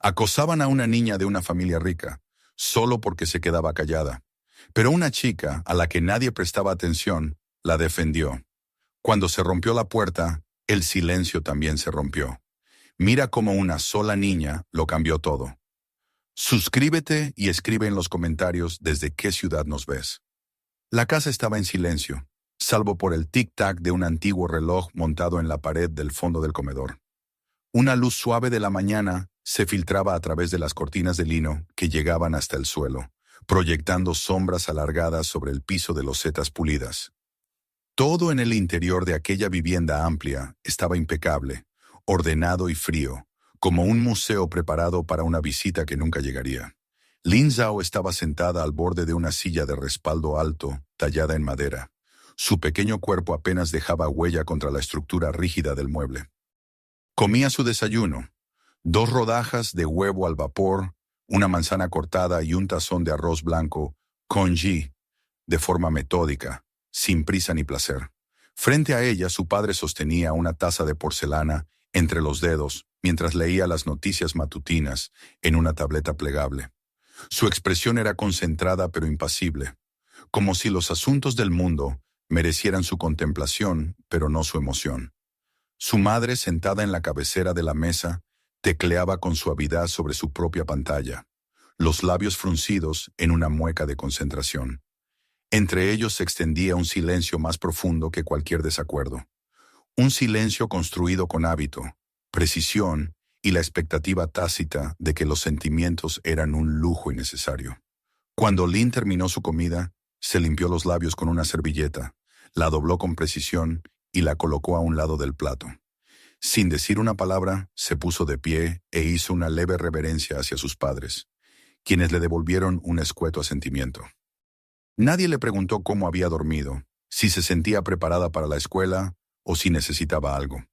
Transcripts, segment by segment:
Acosaban a una niña de una familia rica, solo porque se quedaba callada. Pero una chica, a la que nadie prestaba atención, la defendió. Cuando se rompió la puerta, el silencio también se rompió. Mira cómo una sola niña lo cambió todo. Suscríbete y escribe en los comentarios desde qué ciudad nos ves. La casa estaba en silencio, salvo por el tic-tac de un antiguo reloj montado en la pared del fondo del comedor. Una luz suave de la mañana se filtraba a través de las cortinas de lino que llegaban hasta el suelo, proyectando sombras alargadas sobre el piso de losetas pulidas. Todo en el interior de aquella vivienda amplia estaba impecable, ordenado y frío, como un museo preparado para una visita que nunca llegaría. Lin Zhao estaba sentada al borde de una silla de respaldo alto, tallada en madera. Su pequeño cuerpo apenas dejaba huella contra la estructura rígida del mueble. Comía su desayuno: 2 rodajas de huevo al vapor, una manzana cortada y un tazón de arroz blanco, congee, de forma metódica, sin prisa ni placer. Frente a ella, su padre sostenía una taza de porcelana entre los dedos mientras leía las noticias matutinas en una tableta plegable. Su expresión era concentrada pero impasible, como si los asuntos del mundo merecieran su contemplación, pero no su emoción. Su madre, sentada en la cabecera de la mesa, tecleaba con suavidad sobre su propia pantalla, los labios fruncidos en una mueca de concentración. Entre ellos se extendía un silencio más profundo que cualquier desacuerdo. Un silencio construido con hábito, precisión y la expectativa tácita de que los sentimientos eran un lujo innecesario. Cuando Lin terminó su comida, se limpió los labios con una servilleta, la dobló con precisión y la colocó a un lado del plato. Sin decir una palabra, se puso de pie e hizo una leve reverencia hacia sus padres, quienes le devolvieron un escueto asentimiento. Nadie le preguntó cómo había dormido, si se sentía preparada para la escuela o si necesitaba algo.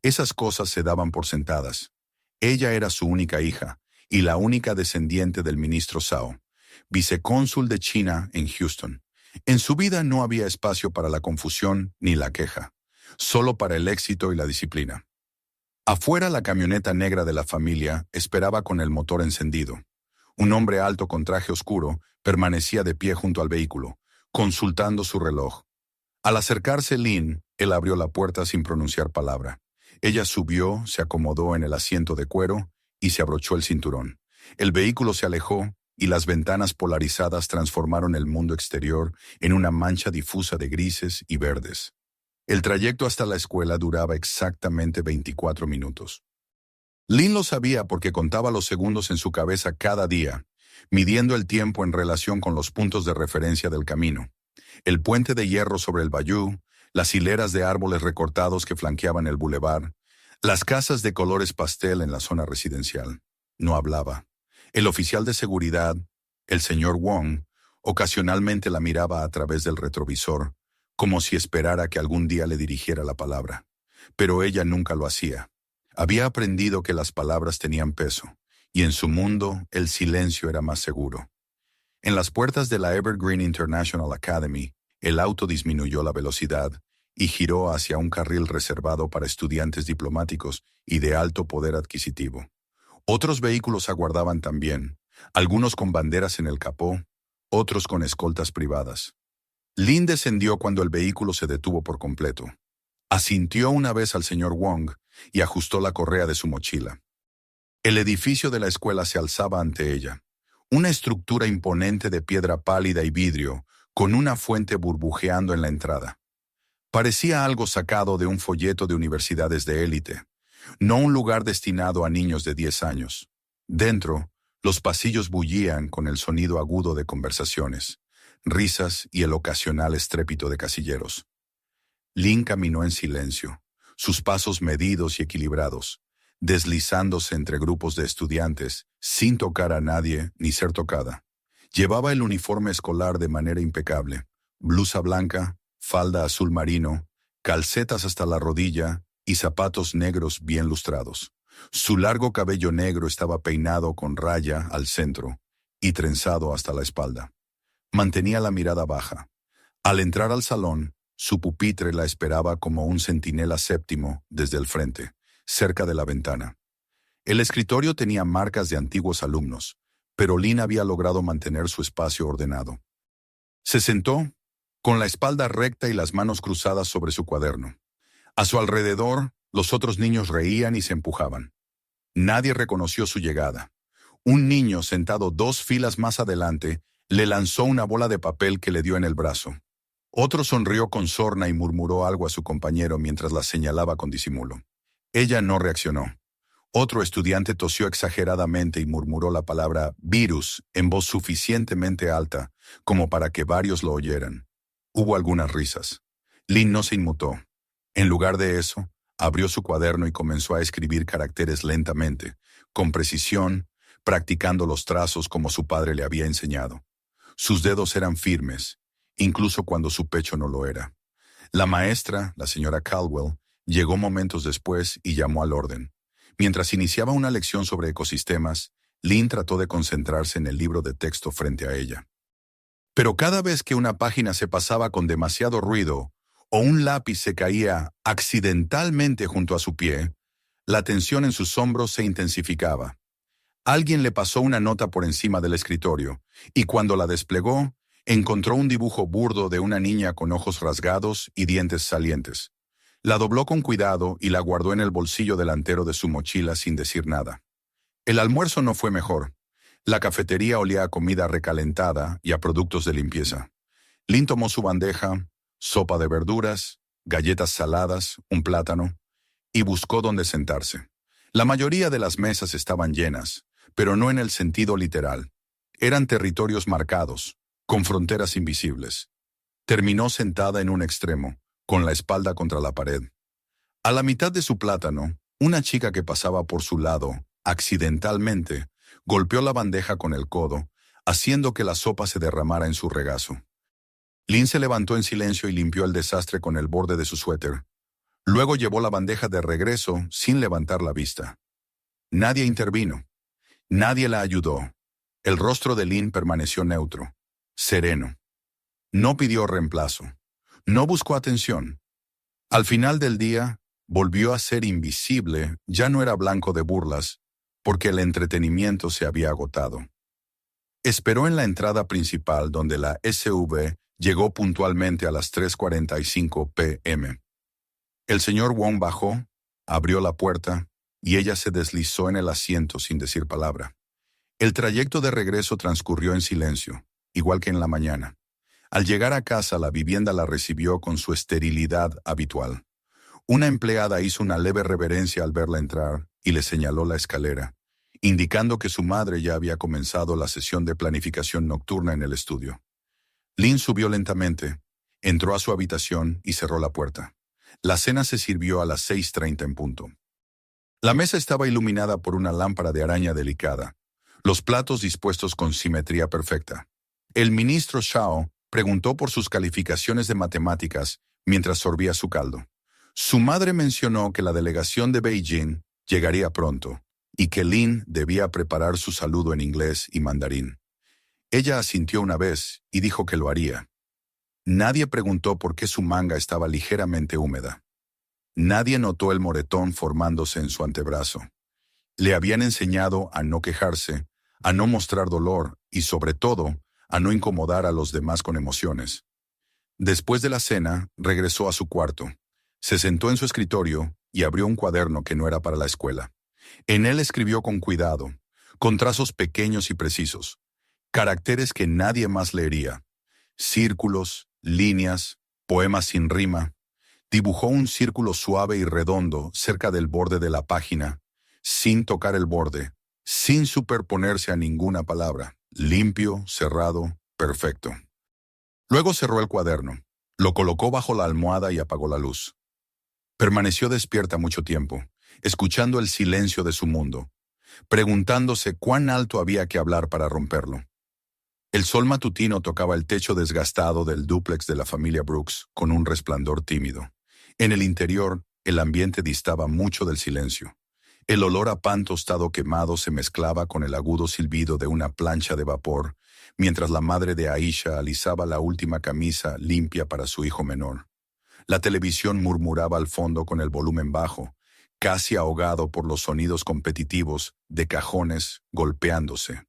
Esas cosas se daban por sentadas. Ella era su única hija y la única descendiente del ministro Zhao, vicecónsul de China en Houston. En su vida no había espacio para la confusión ni la queja, solo para el éxito y la disciplina. Afuera, la camioneta negra de la familia esperaba con el motor encendido. Un hombre alto con traje oscuro permanecía de pie junto al vehículo, consultando su reloj. Al acercarse Lin, él abrió la puerta sin pronunciar palabra. Ella subió, se acomodó en el asiento de cuero y se abrochó el cinturón. El vehículo se alejó y las ventanas polarizadas transformaron el mundo exterior en una mancha difusa de grises y verdes. El trayecto hasta la escuela duraba exactamente 24 minutos. Lin lo sabía porque contaba los segundos en su cabeza cada día, midiendo el tiempo en relación con los puntos de referencia del camino. El puente de hierro sobre el bayou, las hileras de árboles recortados que flanqueaban el bulevar, las casas de colores pastel en la zona residencial. No hablaba. El oficial de seguridad, el señor Wong, ocasionalmente la miraba a través del retrovisor, como si esperara que algún día le dirigiera la palabra. Pero ella nunca lo hacía. Había aprendido que las palabras tenían peso, y en su mundo el silencio era más seguro. En las puertas de la Evergreen International Academy, el auto disminuyó la velocidad y giró hacia un carril reservado para estudiantes diplomáticos y de alto poder adquisitivo. Otros vehículos aguardaban también, algunos con banderas en el capó, otros con escoltas privadas. Lin descendió cuando el vehículo se detuvo por completo. Asintió una vez al señor Wong y ajustó la correa de su mochila. El edificio de la escuela se alzaba ante ella, una estructura imponente de piedra pálida y vidrio, con una fuente burbujeando en la entrada. Parecía algo sacado de un folleto de universidades de élite, no un lugar destinado a niños de 10 años. Dentro, los pasillos bullían con el sonido agudo de conversaciones, risas y el ocasional estrépito de casilleros. Lin caminó en silencio, sus pasos medidos y equilibrados, deslizándose entre grupos de estudiantes, sin tocar a nadie ni ser tocada. Llevaba el uniforme escolar de manera impecable, blusa blanca, falda azul marino, calcetas hasta la rodilla y zapatos negros bien lustrados. Su largo cabello negro estaba peinado con raya al centro y trenzado hasta la espalda. Mantenía la mirada baja. Al entrar al salón, su pupitre la esperaba como un centinela séptimo desde el frente, cerca de la ventana. El escritorio tenía marcas de antiguos alumnos, pero Lynn había logrado mantener su espacio ordenado. Se sentó, con la espalda recta y las manos cruzadas sobre su cuaderno. A su alrededor, los otros niños reían y se empujaban. Nadie reconoció su llegada. Un niño, sentado 2 filas más adelante, le lanzó una bola de papel que le dio en el brazo. Otro sonrió con sorna y murmuró algo a su compañero mientras la señalaba con disimulo. Ella no reaccionó. Otro estudiante tosió exageradamente y murmuró la palabra virus en voz suficientemente alta como para que varios lo oyeran. Hubo algunas risas. Lynn no se inmutó. En lugar de eso, abrió su cuaderno y comenzó a escribir caracteres lentamente, con precisión, practicando los trazos como su padre le había enseñado. Sus dedos eran firmes, incluso cuando su pecho no lo era. La maestra, la señora Caldwell, llegó momentos después y llamó al orden. Mientras iniciaba una lección sobre ecosistemas, Lynn trató de concentrarse en el libro de texto frente a ella. Pero cada vez que una página se pasaba con demasiado ruido o un lápiz se caía accidentalmente junto a su pie, la tensión en sus hombros se intensificaba. Alguien le pasó una nota por encima del escritorio, y cuando la desplegó, encontró un dibujo burdo de una niña con ojos rasgados y dientes salientes. La dobló con cuidado y la guardó en el bolsillo delantero de su mochila sin decir nada. El almuerzo no fue mejor. La cafetería olía a comida recalentada y a productos de limpieza. Lynn tomó su bandeja, sopa de verduras, galletas saladas, un plátano, y buscó dónde sentarse. La mayoría de las mesas estaban llenas, pero no en el sentido literal. Eran territorios marcados, con fronteras invisibles. Terminó sentada en un extremo, con la espalda contra la pared. A la mitad de su plátano, una chica que pasaba por su lado, accidentalmente, golpeó la bandeja con el codo, haciendo que la sopa se derramara en su regazo. Lynn se levantó en silencio y limpió el desastre con el borde de su suéter. Luego llevó la bandeja de regreso sin levantar la vista. Nadie intervino. Nadie la ayudó. El rostro de Lynn permaneció neutro, sereno. No pidió reemplazo. No buscó atención. Al final del día, volvió a ser invisible, ya no era blanco de burlas, porque el entretenimiento se había agotado. Esperó en la entrada principal donde la SV llegó puntualmente a las 3:45 p.m. El señor Wong bajó, abrió la puerta, y ella se deslizó en el asiento sin decir palabra. El trayecto de regreso transcurrió en silencio, igual que en la mañana. Al llegar a casa, la vivienda la recibió con su esterilidad habitual. Una empleada hizo una leve reverencia al verla entrar y le señaló la escalera, indicando que su madre ya había comenzado la sesión de planificación nocturna en el estudio. Lynn subió lentamente, entró a su habitación y cerró la puerta. La cena se sirvió a las 6:30 en punto. La mesa estaba iluminada por una lámpara de araña delicada, los platos dispuestos con simetría perfecta. El ministro Shao preguntó por sus calificaciones de matemáticas mientras sorbía su caldo. Su madre mencionó que la delegación de Beijing llegaría pronto y que Lynn debía preparar su saludo en inglés y mandarín. Ella asintió una vez y dijo que lo haría. Nadie preguntó por qué su manga estaba ligeramente húmeda. Nadie notó el moretón formándose en su antebrazo. Le habían enseñado a no quejarse, a no mostrar dolor y, sobre todo, a no incomodar a los demás con emociones. Después de la cena, regresó a su cuarto. Se sentó en su escritorio y abrió un cuaderno que no era para la escuela. En él escribió con cuidado, con trazos pequeños y precisos, caracteres que nadie más leería, círculos, líneas, poemas sin rima. Dibujó un círculo suave y redondo cerca del borde de la página, sin tocar el borde, sin superponerse a ninguna palabra, limpio, cerrado, perfecto. Luego cerró el cuaderno, lo colocó bajo la almohada y apagó la luz. Permaneció despierta mucho tiempo, escuchando el silencio de su mundo, preguntándose cuán alto había que hablar para romperlo. El sol matutino tocaba el techo desgastado del dúplex de la familia Brooks con un resplandor tímido. En el interior, el ambiente distaba mucho del silencio. El olor a pan tostado quemado se mezclaba con el agudo silbido de una plancha de vapor, mientras la madre de Aisha alisaba la última camisa limpia para su hijo menor. La televisión murmuraba al fondo con el volumen bajo, casi ahogado por los sonidos competitivos de cajones golpeándose,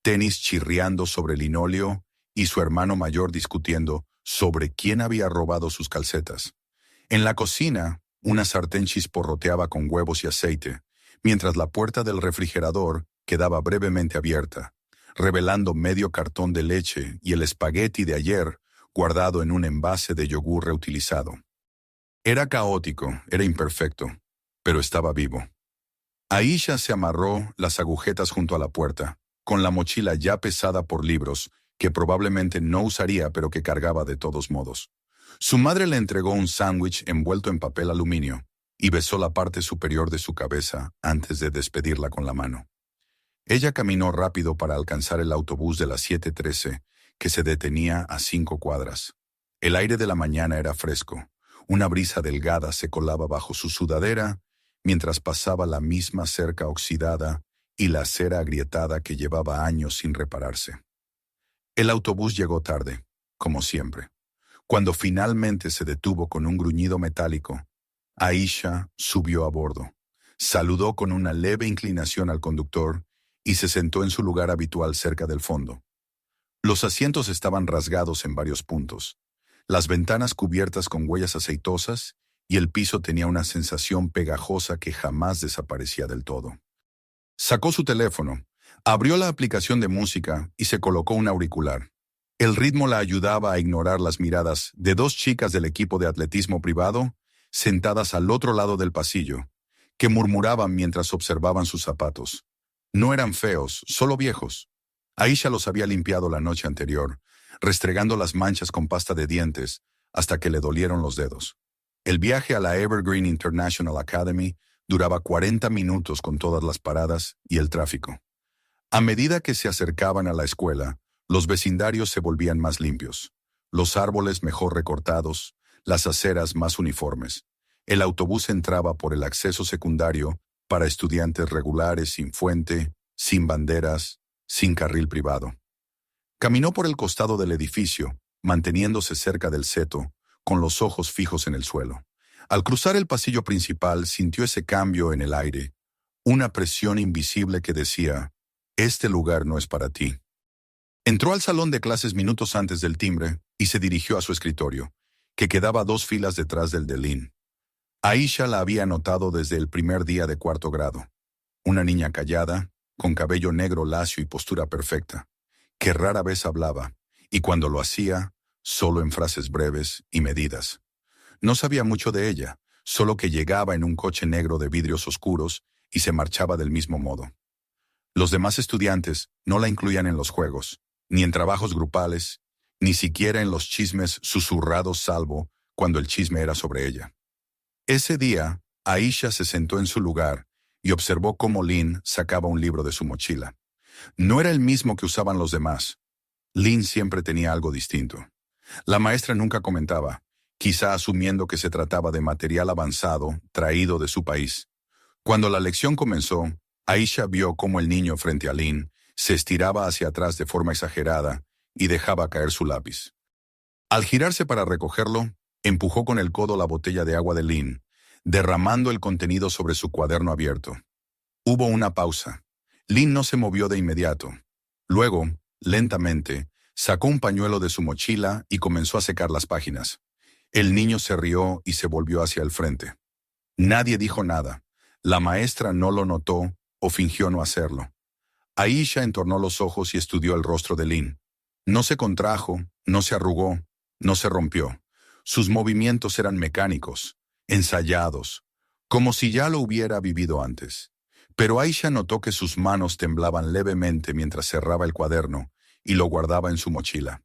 tenis chirriando sobre el linóleo y su hermano mayor discutiendo sobre quién había robado sus calcetas. En la cocina, una sartén chisporroteaba con huevos y aceite, mientras la puerta del refrigerador quedaba brevemente abierta, revelando medio cartón de leche y el espagueti de ayer guardado en un envase de yogur reutilizado. Era caótico, era imperfecto, pero estaba vivo. Aisha se amarró las agujetas junto a la puerta, con la mochila ya pesada por libros, que probablemente no usaría pero que cargaba de todos modos. Su madre le entregó un sándwich envuelto en papel aluminio y besó la parte superior de su cabeza antes de despedirla con la mano. Ella caminó rápido para alcanzar el autobús de las 7:13, que se detenía a 5 cuadras. El aire de la mañana era fresco. Una brisa delgada se colaba bajo su sudadera mientras pasaba la misma cerca oxidada y la acera agrietada que llevaba años sin repararse. El autobús llegó tarde, como siempre. Cuando finalmente se detuvo con un gruñido metálico, Aisha subió a bordo, saludó con una leve inclinación al conductor y se sentó en su lugar habitual cerca del fondo. Los asientos estaban rasgados en varios puntos, las ventanas cubiertas con huellas aceitosas y el piso tenía una sensación pegajosa que jamás desaparecía del todo. Sacó su teléfono, abrió la aplicación de música y se colocó un auricular. El ritmo la ayudaba a ignorar las miradas de dos chicas del equipo de atletismo privado sentadas al otro lado del pasillo, que murmuraban mientras observaban sus zapatos. No eran feos, solo viejos. Aisha los había limpiado la noche anterior, restregando las manchas con pasta de dientes hasta que le dolieron los dedos. El viaje a la Evergreen International Academy duraba 40 minutos con todas las paradas y el tráfico. A medida que se acercaban a la escuela, los vecindarios se volvían más limpios, los árboles mejor recortados, las aceras más uniformes. El autobús entraba por el acceso secundario para estudiantes regulares sin fuente, sin banderas, sin carril privado. Caminó por el costado del edificio, manteniéndose cerca del seto, con los ojos fijos en el suelo. Al cruzar el pasillo principal, sintió ese cambio en el aire, una presión invisible que decía, «Este lugar no es para ti». Entró al salón de clases minutos antes del timbre y se dirigió a su escritorio, que quedaba 2 filas detrás del de Lynn. Aisha la había notado desde el primer día de 4º grado. Una niña callada, con cabello negro lacio y postura perfecta, que rara vez hablaba, y cuando lo hacía, solo en frases breves y medidas. No sabía mucho de ella, solo que llegaba en un coche negro de vidrios oscuros y se marchaba del mismo modo. Los demás estudiantes no la incluían en los juegos, ni en trabajos grupales, ni siquiera en los chismes susurrados salvo cuando el chisme era sobre ella. Ese día, Aisha se sentó en su lugar y observó cómo Lynn sacaba un libro de su mochila. No era el mismo que usaban los demás. Lynn siempre tenía algo distinto. La maestra nunca comentaba, quizá asumiendo que se trataba de material avanzado traído de su país. Cuando la lección comenzó, Aisha vio cómo el niño frente a Lynn se estiraba hacia atrás de forma exagerada y dejaba caer su lápiz. Al girarse para recogerlo, empujó con el codo la botella de agua de Lynn, derramando el contenido sobre su cuaderno abierto. Hubo una pausa. Lynn no se movió de inmediato. Luego, lentamente, sacó un pañuelo de su mochila y comenzó a secar las páginas. El niño se rió y se volvió hacia el frente. Nadie dijo nada. La maestra no lo notó o fingió no hacerlo. Aisha entornó los ojos y estudió el rostro de Lynn. No se contrajo, no se arrugó, no se rompió. Sus movimientos eran mecánicos, ensayados, como si ya lo hubiera vivido antes. Pero Aisha notó que sus manos temblaban levemente mientras cerraba el cuaderno y lo guardaba en su mochila.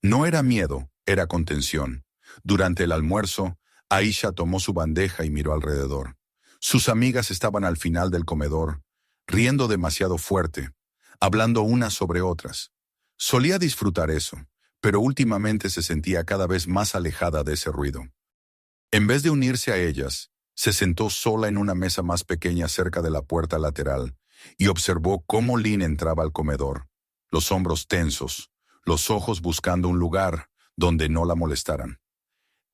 No era miedo, era contención. Durante el almuerzo, Aisha tomó su bandeja y miró alrededor. Sus amigas estaban al final del comedor, riendo demasiado fuerte, hablando unas sobre otras. Solía disfrutar eso, pero últimamente se sentía cada vez más alejada de ese ruido. En vez de unirse a ellas, se sentó sola en una mesa más pequeña cerca de la puerta lateral y observó cómo Lynn entraba al comedor, los hombros tensos, los ojos buscando un lugar donde no la molestaran.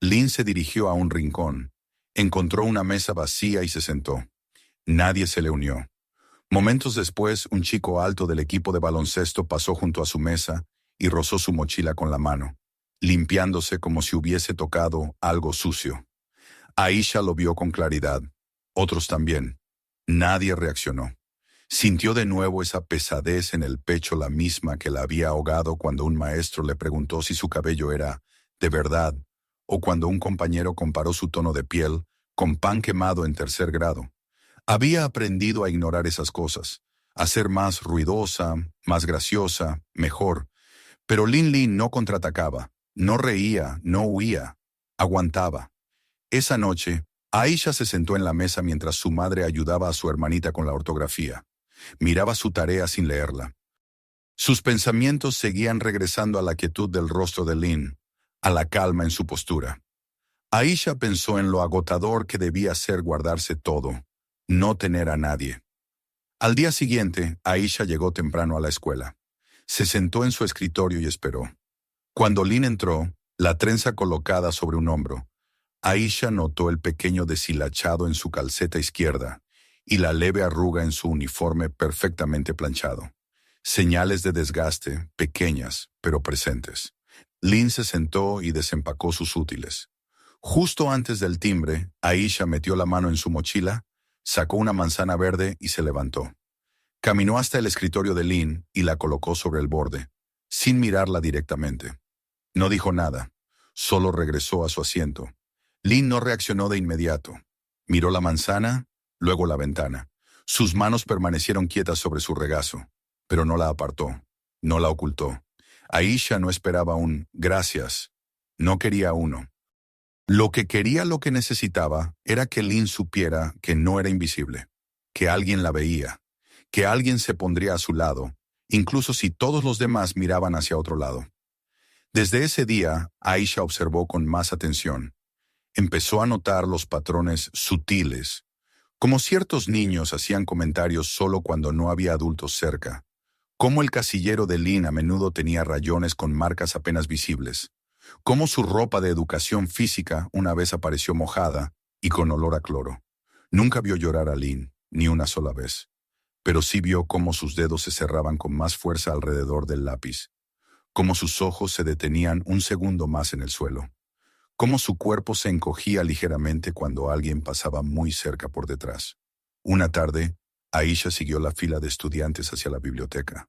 Lynn se dirigió a un rincón, Encontró una mesa vacía y se sentó. Nadie se le unió. Momentos después, un chico alto del equipo de baloncesto pasó junto a su mesa y rozó su mochila con la mano, limpiándose como si hubiese tocado algo sucio. Aisha lo vio con claridad. Otros también. Nadie reaccionó. Sintió de nuevo esa pesadez en el pecho, la misma que la había ahogado cuando un maestro le preguntó si su cabello era de verdad, o cuando un compañero comparó su tono de piel con pan quemado en tercer grado. Había aprendido a ignorar esas cosas, a ser más ruidosa, más graciosa, mejor. Pero Lin Lin no contraatacaba, no reía, no huía, aguantaba. Esa noche, Aisha se sentó en la mesa mientras su madre ayudaba a su hermanita con la ortografía. Miraba su tarea sin leerla. Sus pensamientos seguían regresando a la quietud del rostro de Lin, a la calma en su postura. Aisha pensó en lo agotador que debía ser guardarse todo, no tener a nadie. Al día siguiente, Aisha llegó temprano a la escuela. Se sentó en su escritorio y esperó. Cuando Lin entró, la trenza colocada sobre un hombro, Aisha notó el pequeño deshilachado en su calceta izquierda y la leve arruga en su uniforme perfectamente planchado. Señales de desgaste, pequeñas, pero presentes. Lin se sentó y desempacó sus útiles. Justo antes del timbre, Aisha metió la mano en su mochila, sacó una manzana verde y se levantó. Caminó hasta el escritorio de Lin y la colocó sobre el borde, sin mirarla directamente. No dijo nada, solo regresó a su asiento. Lin no reaccionó de inmediato. Miró la manzana, luego la ventana. Sus manos permanecieron quietas sobre su regazo, pero no la apartó, no la ocultó. Aisha no esperaba un gracias, no quería uno. Lo que necesitaba, era que Lin supiera que no era invisible, que alguien la veía, que alguien se pondría a su lado, incluso si todos los demás miraban hacia otro lado. Desde ese día, Aisha observó con más atención. Empezó a notar los patrones sutiles, como ciertos niños hacían comentarios solo cuando no había adultos cerca, como el casillero de Lin a menudo tenía rayones con marcas apenas visibles, como su ropa de educación física una vez apareció mojada y con olor a cloro. Nunca vio llorar a Lin, ni una sola vez, pero sí vio cómo sus dedos se cerraban con más fuerza alrededor del lápiz, cómo sus ojos se detenían un segundo más en el suelo, cómo su cuerpo se encogía ligeramente cuando alguien pasaba muy cerca por detrás. Una tarde, Aisha siguió la fila de estudiantes hacia la biblioteca.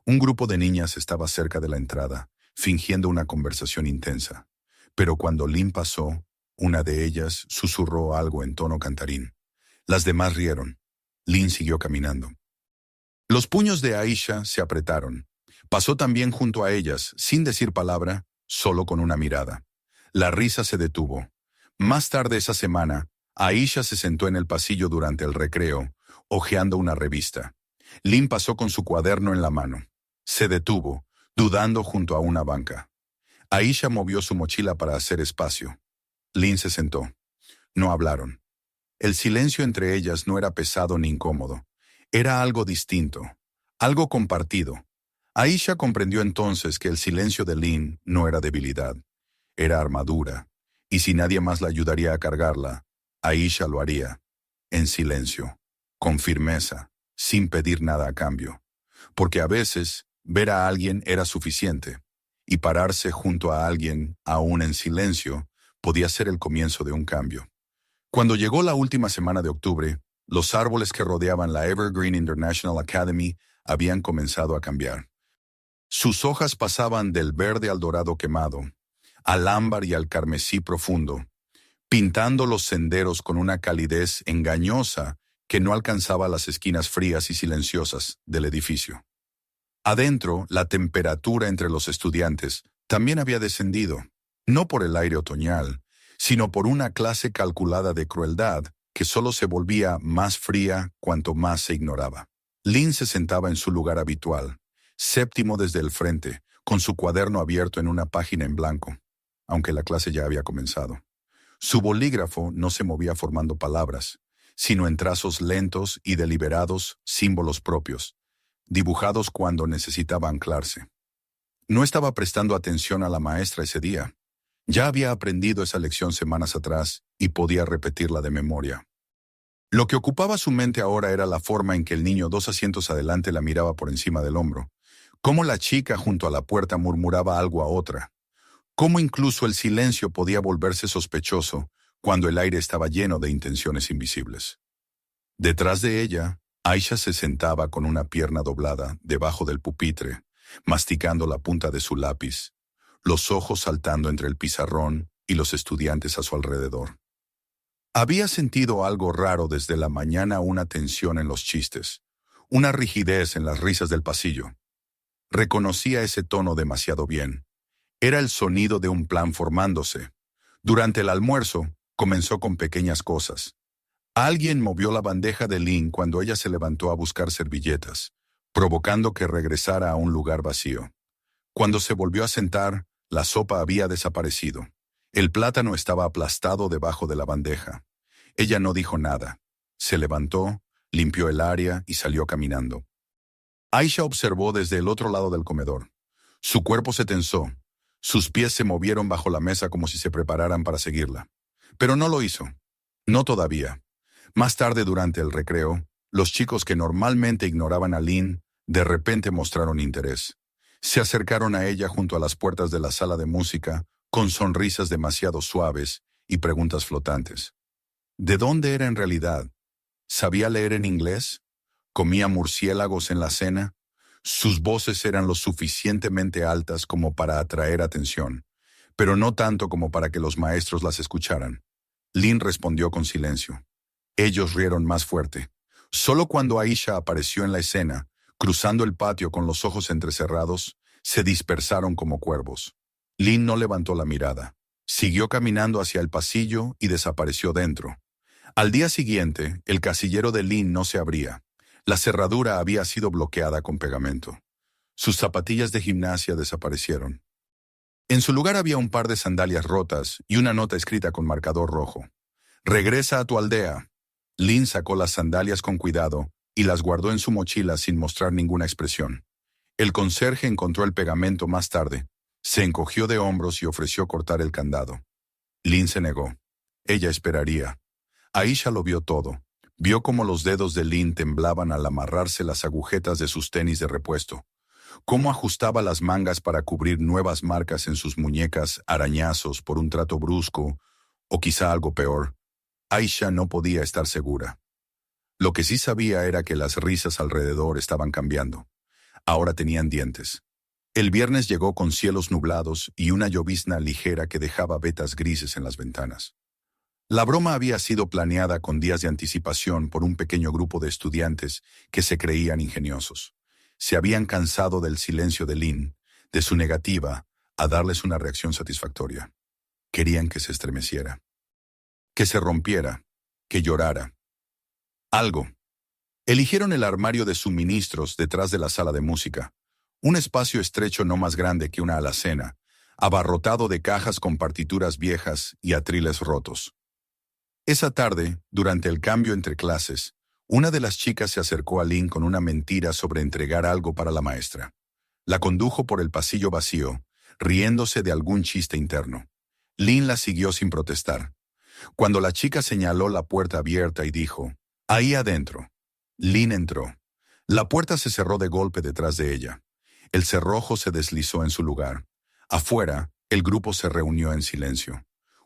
Un grupo de niñas estaba cerca de la entrada, fingiendo una conversación intensa. Pero cuando Lin pasó, una de ellas susurró algo en tono cantarín. Las demás rieron. Lin siguió caminando. Los puños de Aisha se apretaron. Pasó también junto a ellas, sin decir palabra, solo con una mirada. La risa se detuvo. Más tarde esa semana, Aisha se sentó en el pasillo durante el recreo, hojeando una revista. Lin pasó con su cuaderno en la mano. Se detuvo, dudando junto a una banca. Aisha movió su mochila para hacer espacio. Lin se sentó. No hablaron. El silencio entre ellas no era pesado ni incómodo. Era algo distinto, algo compartido. Aisha comprendió entonces que el silencio de Lin no era debilidad, era armadura, y si nadie más la ayudaría a cargarla, Aisha lo haría, en silencio, con firmeza, sin pedir nada a cambio. Porque a veces, ver a alguien era suficiente, y pararse junto a alguien, aún en silencio, podía ser el comienzo de un cambio. Cuando llegó la última semana de octubre, los árboles que rodeaban la Evergreen International Academy habían comenzado a cambiar. Sus hojas pasaban del verde al dorado quemado, al ámbar y al carmesí profundo, pintando los senderos con una calidez engañosa que no alcanzaba las esquinas frías y silenciosas del edificio. Adentro, la temperatura entre los estudiantes también había descendido, no por el aire otoñal, sino por una clase calculada de crueldad que solo se volvía más fría cuanto más se ignoraba. Lin se sentaba en su lugar habitual, séptimo desde el frente, con su cuaderno abierto en una página en blanco, aunque la clase ya había comenzado. Su bolígrafo no se movía formando palabras, sino en trazos lentos y deliberados, símbolos propios, dibujados cuando necesitaba anclarse. No estaba prestando atención a la maestra ese día. Ya había aprendido esa lección semanas atrás y podía repetirla de memoria. Lo que ocupaba su mente ahora era la forma en que el niño 2 asientos adelante la miraba por encima del hombro, cómo la chica junto a la puerta murmuraba algo a otra, cómo incluso el silencio podía volverse sospechoso cuando el aire estaba lleno de intenciones invisibles. Detrás de ella, Aisha se sentaba con una pierna doblada debajo del pupitre, masticando la punta de su lápiz, los ojos saltando entre el pizarrón y los estudiantes a su alrededor. Había sentido algo raro desde la mañana, una tensión en los chistes, una rigidez en las risas del pasillo. Reconocía ese tono demasiado bien. Era el sonido de un plan formándose. Durante el almuerzo, comenzó con pequeñas cosas. Alguien movió la bandeja de Lynn cuando ella se levantó a buscar servilletas, provocando que regresara a un lugar vacío. Cuando se volvió a sentar, la sopa había desaparecido. El plátano estaba aplastado debajo de la bandeja. Ella no dijo nada. Se levantó, limpió el área y salió caminando. Aisha observó desde el otro lado del comedor. Su cuerpo se tensó. Sus pies se movieron bajo la mesa como si se prepararan para seguirla. Pero no lo hizo. No todavía. Más tarde, durante el recreo, los chicos que normalmente ignoraban a Lynn, de repente mostraron interés. Se acercaron a ella junto a las puertas de la sala de música, con sonrisas demasiado suaves y preguntas flotantes. ¿De dónde era en realidad? ¿Sabía leer en inglés? ¿Comía murciélagos en la cena? Sus voces eran lo suficientemente altas como para atraer atención, pero no tanto como para que los maestros las escucharan. Lynn respondió con silencio. Ellos rieron más fuerte. Solo cuando Aisha apareció en la escena, cruzando el patio con los ojos entrecerrados, se dispersaron como cuervos. Lynn no levantó la mirada. Siguió caminando hacia el pasillo y desapareció dentro. Al día siguiente, el casillero de Lynn no se abría. La cerradura había sido bloqueada con pegamento. Sus zapatillas de gimnasia desaparecieron. En su lugar había un par de sandalias rotas y una nota escrita con marcador rojo. «Regresa a tu aldea». Lynn sacó las sandalias con cuidado y las guardó en su mochila sin mostrar ninguna expresión. El conserje encontró el pegamento más tarde. Se encogió de hombros y ofreció cortar el candado. Lynn se negó. Ella esperaría. Aisha lo vio todo. Vio cómo los dedos de Lynn temblaban al amarrarse las agujetas de sus tenis de repuesto, cómo ajustaba las mangas para cubrir nuevas marcas en sus muñecas, arañazos por un trato brusco, o quizá algo peor. Aisha no podía estar segura. Lo que sí sabía era que las risas alrededor estaban cambiando. Ahora tenían dientes. El viernes llegó con cielos nublados y una llovizna ligera que dejaba vetas grises en las ventanas. La broma había sido planeada con días de anticipación por un pequeño grupo de estudiantes que se creían ingeniosos. Se habían cansado del silencio de Lynn, de su negativa a darles una reacción satisfactoria. Querían que se estremeciera, que se rompiera, que llorara. Algo. Eligieron el armario de suministros detrás de la sala de música, un espacio estrecho no más grande que una alacena, abarrotado de cajas con partituras viejas y atriles rotos. Esa tarde, durante el cambio entre clases, una de las chicas se acercó a Lynn con una mentira sobre entregar algo para la maestra. La condujo por el pasillo vacío, riéndose de algún chiste interno. Lynn la siguió sin protestar. Cuando la chica señaló la puerta abierta y dijo, «Ahí adentro», Lynn entró. La puerta se cerró de golpe detrás de ella. El cerrojo se deslizó en su lugar. Afuera, el grupo se reunió en silencio.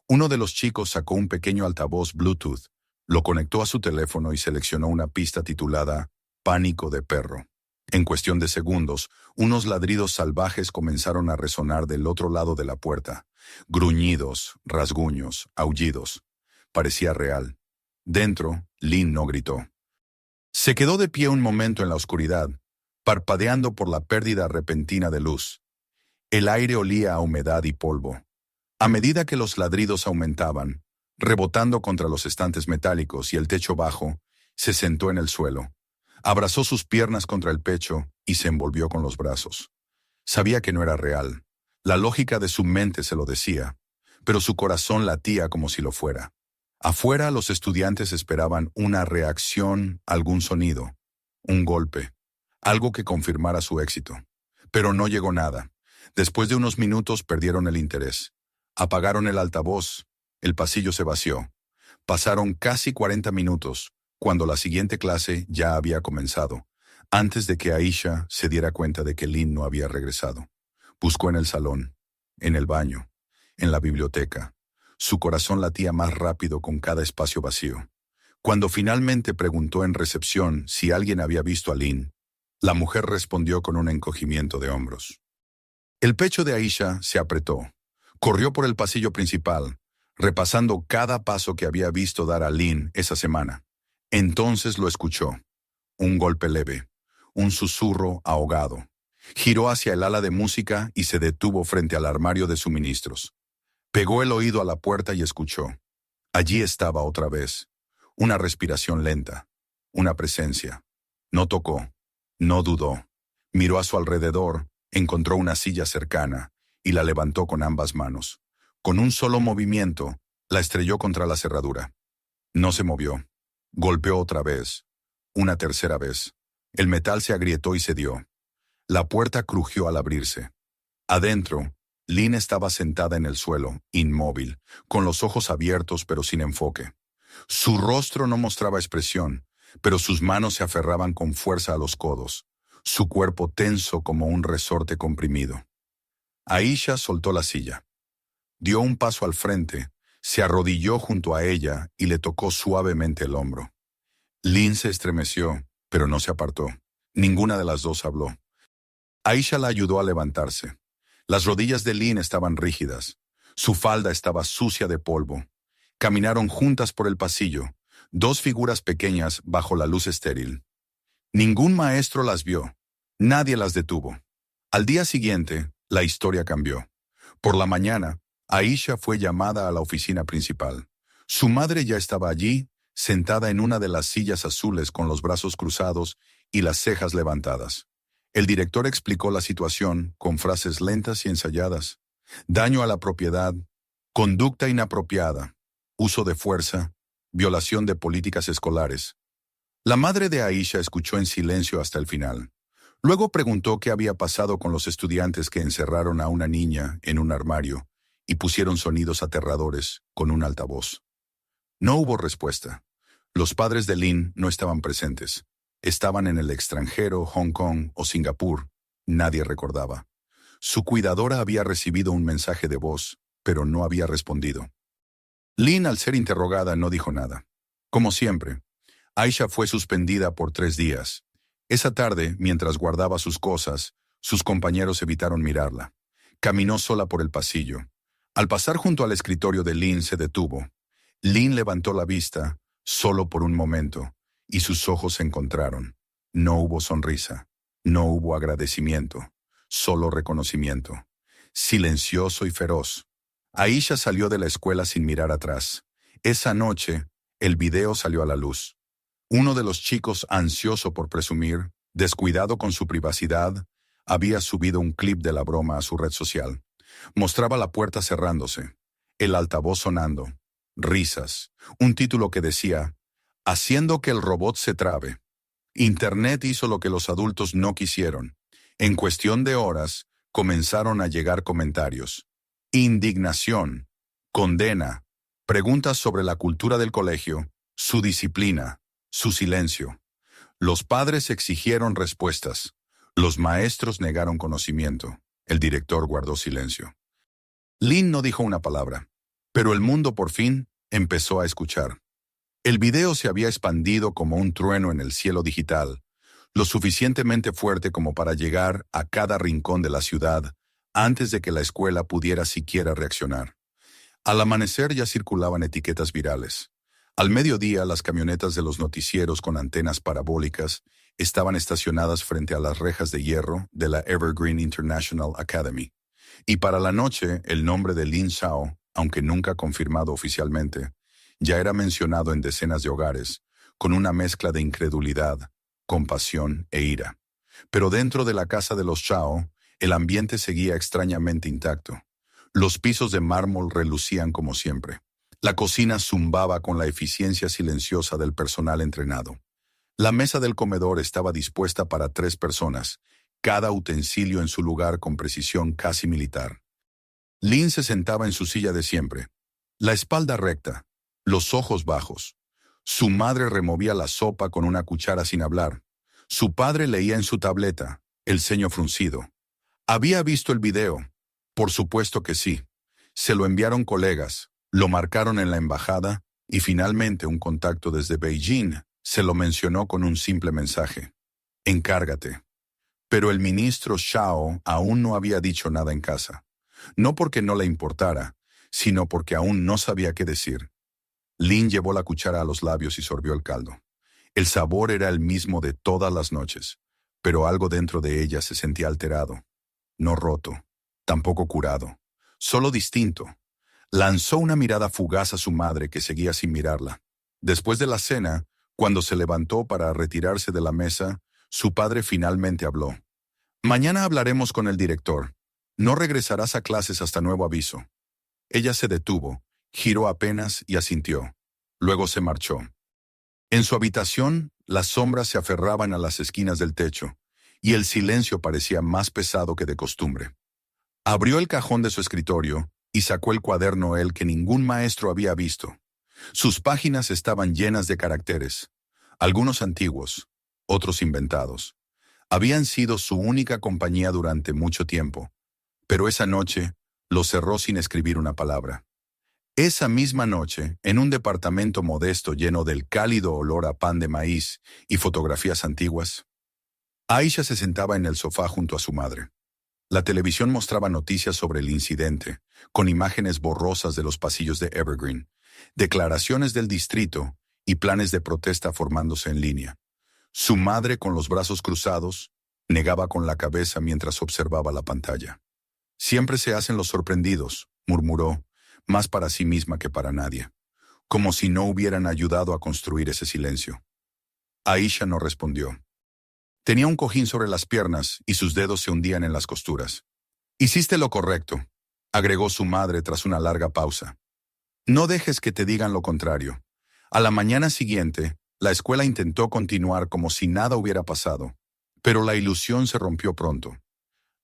Uno de los chicos sacó un pequeño altavoz Bluetooth, lo conectó a su teléfono y seleccionó una pista titulada «Pánico de perro». En cuestión de segundos, unos ladridos salvajes comenzaron a resonar del otro lado de la puerta. Gruñidos, rasguños, aullidos. Parecía real. Dentro, Lynn no gritó. Se quedó de pie un momento en la oscuridad, parpadeando por la pérdida repentina de luz. El aire olía a humedad y polvo. A medida que los ladridos aumentaban, rebotando contra los estantes metálicos y el techo bajo, se sentó en el suelo. Abrazó sus piernas contra el pecho y se envolvió con los brazos. Sabía que no era real. La lógica de su mente se lo decía, pero su corazón latía como si lo fuera. Afuera, los estudiantes esperaban una reacción, algún sonido, un golpe, algo que confirmara su éxito. Pero no llegó nada. Después de unos minutos perdieron el interés. Apagaron el altavoz. El pasillo se vació. Pasaron casi 40 minutos, cuando la siguiente clase ya había comenzado, antes de que Aisha se diera cuenta de que Lynn no había regresado. Buscó en el salón, en el baño, en la biblioteca. Su corazón latía más rápido con cada espacio vacío. Cuando finalmente preguntó en recepción si alguien había visto a Lynn, la mujer respondió con un encogimiento de hombros. El pecho de Aisha se apretó. Corrió por el pasillo principal, repasando cada paso que había visto dar a Lynn esa semana. Entonces lo escuchó. Un golpe leve, un susurro ahogado. Giró hacia el ala de música y se detuvo frente al armario de suministros. Pegó el oído a la puerta y escuchó. Allí estaba otra vez. Una respiración lenta. Una presencia. No tocó. No dudó. Miró a su alrededor, encontró una silla cercana y la levantó con ambas manos. Con un solo movimiento, la estrelló contra la cerradura. No se movió. Golpeó otra vez. Una tercera vez. El metal se agrietó y cedió. La puerta crujió al abrirse. Adentro, Lynn estaba sentada en el suelo, inmóvil, con los ojos abiertos pero sin enfoque. Su rostro no mostraba expresión, pero sus manos se aferraban con fuerza a los codos, su cuerpo tenso como un resorte comprimido. Aisha soltó la silla. Dio un paso al frente, se arrodilló junto a ella y le tocó suavemente el hombro. Lynn se estremeció, pero no se apartó. Ninguna de las dos habló. Aisha la ayudó a levantarse. Las rodillas de Lynn estaban rígidas. Su falda estaba sucia de polvo. Caminaron juntas por el pasillo, dos figuras pequeñas bajo la luz estéril. Ningún maestro las vio. Nadie las detuvo. Al día siguiente, la historia cambió. Por la mañana, Aisha fue llamada a la oficina principal. Su madre ya estaba allí, sentada en una de las sillas azules con los brazos cruzados y las cejas levantadas. El director explicó la situación con frases lentas y ensayadas. Daño a la propiedad, conducta inapropiada, uso de fuerza, violación de políticas escolares. La madre de Aisha escuchó en silencio hasta el final. Luego preguntó qué había pasado con los estudiantes que encerraron a una niña en un armario y pusieron sonidos aterradores con un altavoz. No hubo respuesta. Los padres de Lynn no estaban presentes. Estaban en el extranjero, Hong Kong o Singapur. Nadie recordaba. Su cuidadora había recibido un mensaje de voz, pero no había respondido. Lynn, al ser interrogada, no dijo nada. Como siempre, Aisha fue suspendida por 3 días. Esa tarde, mientras guardaba sus cosas, sus compañeros evitaron mirarla. Caminó sola por el pasillo. Al pasar junto al escritorio de Lynn, se detuvo. Lynn levantó la vista, solo por un momento, y sus ojos se encontraron. No hubo sonrisa, no hubo agradecimiento, solo reconocimiento. Silencioso y feroz. Aisha salió de la escuela sin mirar atrás. Esa noche, el video salió a la luz. Uno de los chicos, ansioso por presumir, descuidado con su privacidad, había subido un clip de la broma a su red social. Mostraba la puerta cerrándose, el altavoz sonando, risas, un título que decía, "Haciendo que el robot se trabe. Internet hizo lo que los adultos no quisieron". En cuestión de horas, comenzaron a llegar comentarios. Indignación, condena, preguntas sobre la cultura del colegio, su disciplina, su silencio. Los padres exigieron respuestas. Los maestros negaron conocimiento. El director guardó silencio. Lynn no dijo una palabra, pero el mundo por fin empezó a escuchar. El video se había expandido como un trueno en el cielo digital, lo suficientemente fuerte como para llegar a cada rincón de la ciudad antes de que la escuela pudiera siquiera reaccionar. Al amanecer ya circulaban etiquetas virales. Al mediodía, las camionetas de los noticieros con antenas parabólicas estaban estacionadas frente a las rejas de hierro de la Evergreen International Academy. Y para la noche, el nombre de Lynn Zhao, aunque nunca confirmado oficialmente, ya era mencionado en decenas de hogares, con una mezcla de incredulidad, compasión e ira. Pero dentro de la casa de los Zhao, el ambiente seguía extrañamente intacto. Los pisos de mármol relucían como siempre. La cocina zumbaba con la eficiencia silenciosa del personal entrenado. La mesa del comedor estaba dispuesta para 3 personas, cada utensilio en su lugar con precisión casi militar. Lynn se sentaba en su silla de siempre, la espalda recta, los ojos bajos. Su madre removía la sopa con una cuchara sin hablar. Su padre leía en su tableta, el ceño fruncido. ¿Había visto el video? Por supuesto que sí. Se lo enviaron colegas, lo marcaron en la embajada y finalmente un contacto desde Beijing se lo mencionó con un simple mensaje. Encárgate. Pero el ministro Shao aún no había dicho nada en casa. No porque no le importara, sino porque aún no sabía qué decir. Lynn llevó la cuchara a los labios y sorbió el caldo. El sabor era el mismo de todas las noches, pero algo dentro de ella se sentía alterado. No roto, tampoco curado, solo distinto. Lanzó una mirada fugaz a su madre que seguía sin mirarla. Después de la cena, cuando se levantó para retirarse de la mesa, su padre finalmente habló. Mañana hablaremos con el director. No regresarás a clases hasta nuevo aviso. Ella se detuvo, giró apenas y asintió. Luego se marchó. En su habitación, las sombras se aferraban a las esquinas del techo, y el silencio parecía más pesado que de costumbre. Abrió el cajón de su escritorio y sacó el cuaderno él que ningún maestro había visto. Sus páginas estaban llenas de caracteres, algunos antiguos, otros inventados. Habían sido su única compañía durante mucho tiempo, pero esa noche lo cerró sin escribir una palabra. Esa misma noche, en un departamento modesto lleno del cálido olor a pan de maíz y fotografías antiguas, Aisha se sentaba en el sofá junto a su madre. La televisión mostraba noticias sobre el incidente, con imágenes borrosas de los pasillos de Evergreen, declaraciones del distrito y planes de protesta formándose en línea. Su madre, con los brazos cruzados, negaba con la cabeza mientras observaba la pantalla. Siempre se hacen los sorprendidos, murmuró, más para sí misma que para nadie, como si no hubieran ayudado a construir ese silencio. Aisha no respondió. Tenía un cojín sobre las piernas y sus dedos se hundían en las costuras. Hiciste lo correcto, agregó su madre tras una larga pausa. No dejes que te digan lo contrario. A la mañana siguiente, la escuela intentó continuar como si nada hubiera pasado, pero la ilusión se rompió pronto.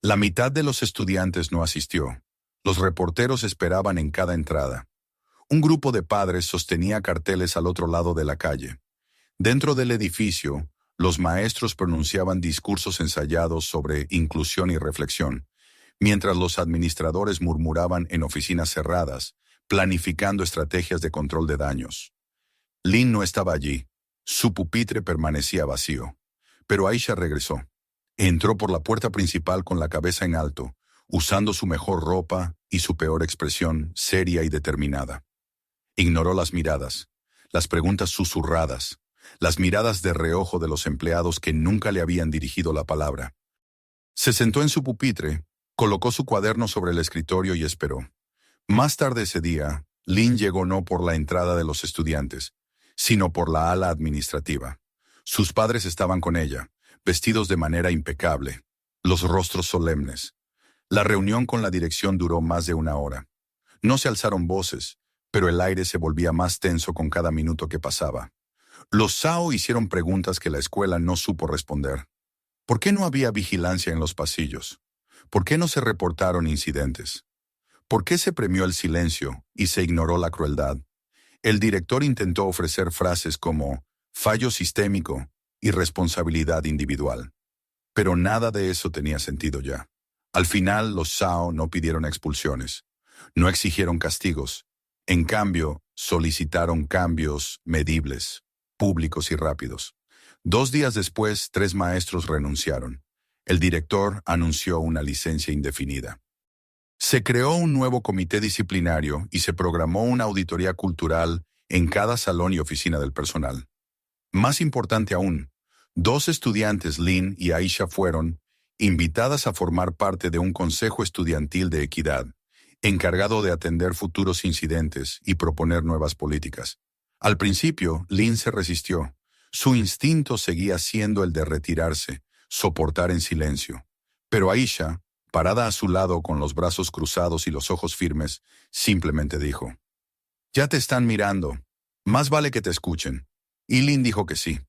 La mitad de los estudiantes no asistió. Los reporteros esperaban en cada entrada. Un grupo de padres sostenía carteles al otro lado de la calle. Dentro del edificio, los maestros pronunciaban discursos ensayados sobre inclusión y reflexión, mientras los administradores murmuraban en oficinas cerradas, planificando estrategias de control de daños. Lynn no estaba allí. Su pupitre permanecía vacío. Pero Aisha regresó. Entró por la puerta principal con la cabeza en alto, usando su mejor ropa y su peor expresión, seria y determinada. Ignoró las miradas, las preguntas susurradas, las miradas de reojo de los empleados que nunca le habían dirigido la palabra. Se sentó en su pupitre, colocó su cuaderno sobre el escritorio y esperó. Más tarde ese día, Lynn llegó no por la entrada de los estudiantes, sino por la ala administrativa. Sus padres estaban con ella, vestidos de manera impecable, los rostros solemnes. La reunión con la dirección duró más de una hora. No se alzaron voces, pero el aire se volvía más tenso con cada minuto que pasaba. Los Zhao hicieron preguntas que la escuela no supo responder. ¿Por qué no había vigilancia en los pasillos? ¿Por qué no se reportaron incidentes? ¿Por qué se premió el silencio y se ignoró la crueldad? El director intentó ofrecer frases como fallo sistémico y responsabilidad individual. Pero nada de eso tenía sentido ya. Al final, los Zhao no pidieron expulsiones, no exigieron castigos. En cambio, solicitaron cambios medibles, públicos y rápidos. 2 días después, 3 maestros renunciaron. El director anunció una licencia indefinida. Se creó un nuevo comité disciplinario y se programó una auditoría cultural en cada salón y oficina del personal. Más importante aún, 2 estudiantes, Lynn y Aisha, fueron invitadas a formar parte de un consejo estudiantil de equidad, encargado de atender futuros incidentes y proponer nuevas políticas. Al principio, Lynn se resistió. Su instinto seguía siendo el de retirarse, soportar en silencio. Pero Aisha, parada a su lado con los brazos cruzados y los ojos firmes, simplemente dijo: «Ya te están mirando. Más vale que te escuchen». Y Lynn dijo que sí.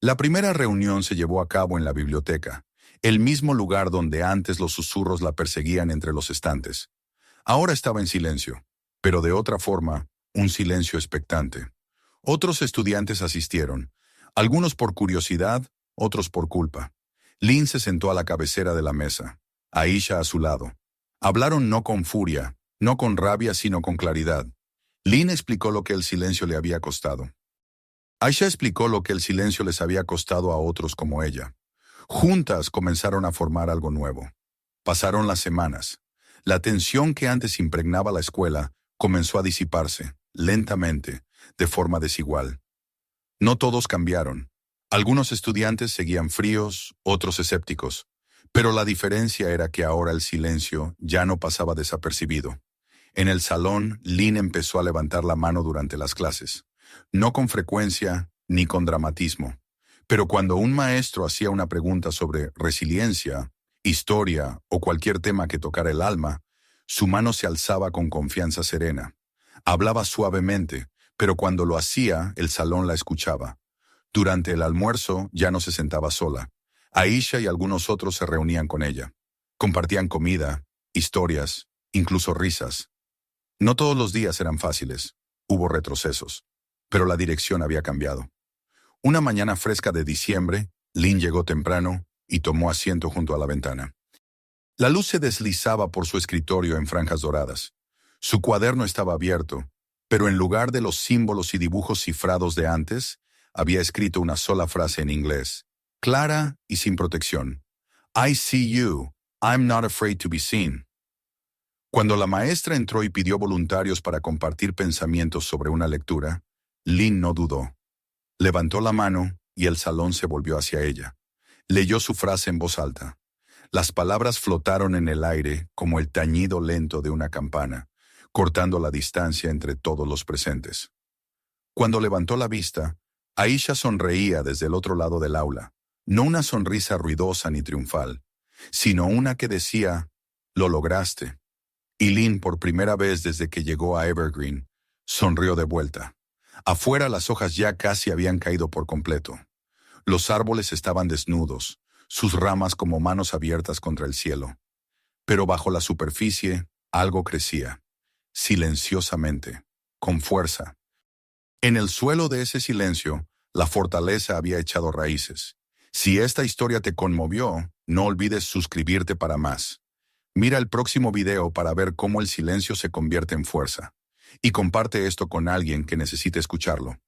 La primera reunión se llevó a cabo en la biblioteca, el mismo lugar donde antes los susurros la perseguían entre los estantes. Ahora estaba en silencio, pero de otra forma, un silencio expectante. Otros estudiantes asistieron, algunos por curiosidad, otros por culpa. Lynn se sentó a la cabecera de la mesa, Aisha a su lado. Hablaron no con furia, no con rabia, sino con claridad. Lynn explicó lo que el silencio le había costado. Aisha explicó lo que el silencio les había costado a otros como ella. Juntas comenzaron a formar algo nuevo. Pasaron las semanas. La tensión que antes impregnaba la escuela comenzó a disiparse, lentamente, de forma desigual. No todos cambiaron. Algunos estudiantes seguían fríos, otros escépticos. Pero la diferencia era que ahora el silencio ya no pasaba desapercibido. En el salón, Lynn empezó a levantar la mano durante las clases. No con frecuencia ni con dramatismo. Pero cuando un maestro hacía una pregunta sobre resiliencia, historia o cualquier tema que tocara el alma, su mano se alzaba con confianza serena. Hablaba suavemente, pero cuando lo hacía, el salón la escuchaba. Durante el almuerzo ya no se sentaba sola. Aisha y algunos otros se reunían con ella. Compartían comida, historias, incluso risas. No todos los días eran fáciles. Hubo retrocesos. Pero la dirección había cambiado. Una mañana fresca de diciembre, Lynn llegó temprano y tomó asiento junto a la ventana. La luz se deslizaba por su escritorio en franjas doradas. Su cuaderno estaba abierto, pero en lugar de los símbolos y dibujos cifrados de antes, había escrito una sola frase en inglés, clara y sin protección. I see you. I'm not afraid to be seen. Cuando la maestra entró y pidió voluntarios para compartir pensamientos sobre una lectura, Lynn no dudó. Levantó la mano y el salón se volvió hacia ella. Leyó su frase en voz alta. Las palabras flotaron en el aire como el tañido lento de una campana, cortando la distancia entre todos los presentes. Cuando levantó la vista, Aisha sonreía desde el otro lado del aula, no una sonrisa ruidosa ni triunfal, sino una que decía, «Lo lograste». Y Lynn, por primera vez desde que llegó a Evergreen, sonrió de vuelta. Afuera las hojas ya casi habían caído por completo. Los árboles estaban desnudos, sus ramas como manos abiertas contra el cielo. Pero bajo la superficie, algo crecía, silenciosamente, con fuerza. En el suelo de ese silencio, la fortaleza había echado raíces. Si esta historia te conmovió, no olvides suscribirte para más. Mira el próximo video para ver cómo el silencio se convierte en fuerza. Y comparte esto con alguien que necesite escucharlo.